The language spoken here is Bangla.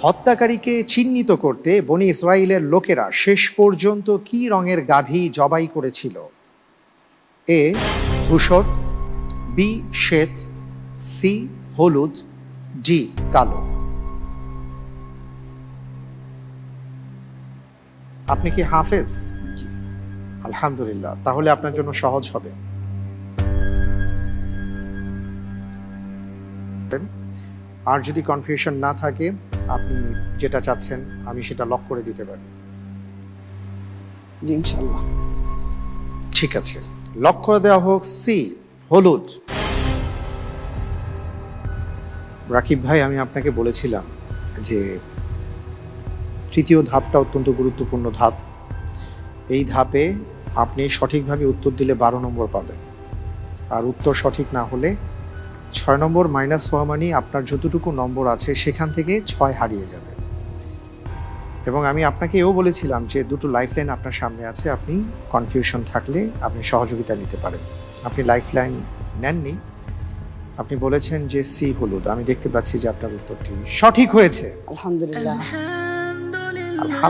হত্যাকারীকে চিহ্নিত করতে বনি ইসরায়েলের লোকেরা শেষ পর্যন্ত কি রঙের গাভী জবাই করেছিল? এ ধূসর, বি শ্বেত, সি হলুদ, ডি কালো। আপনি কি হাফেজ? আলহামদুলিল্লাহ, তাহলে আপনার জন্য সহজ হবে। আর যদি কনফিউশন না থাকে, আপনি যেটা চাচ্ছেন আমি সেটা লক করে দিতে পারি। জি ইনশাআল্লাহ। ঠিক আছে, লক করে দেওয়া হোক সি হলুদ। রাকিব ভাই, আমি আপনাকে বলেছিলাম যে তৃতীয় ধাপটা অত্যন্ত গুরুত্বপূর্ণ ধাপ। এই ধাপে আপনি সঠিকভাবে উত্তর দিলে 12 নম্বর পাবেন, আর উত্তর সঠিক না হলে 6 নম্বর মাইনাস হওয়া মানে আপনার যতটুকু নম্বর আছে সেখান থেকে 6 হারিয়ে যাবে। এবং আমি আপনাকে এও বলেছিলাম যে দুটো লাইফলাইন আপনার সামনে আছে, আপনি কনফিউশন থাকলে আপনি সহযোগিতা নিতে পারেন। আপনি লাইফলাইন নেননি, আপনি বলেছেন যে সি হলুদ। আমি দেখতে পাচ্ছি যে আপনার উত্তরটি সঠিক হয়েছে। আলহামদুলিল্লাহ। আলহামদুলিল্লাহ।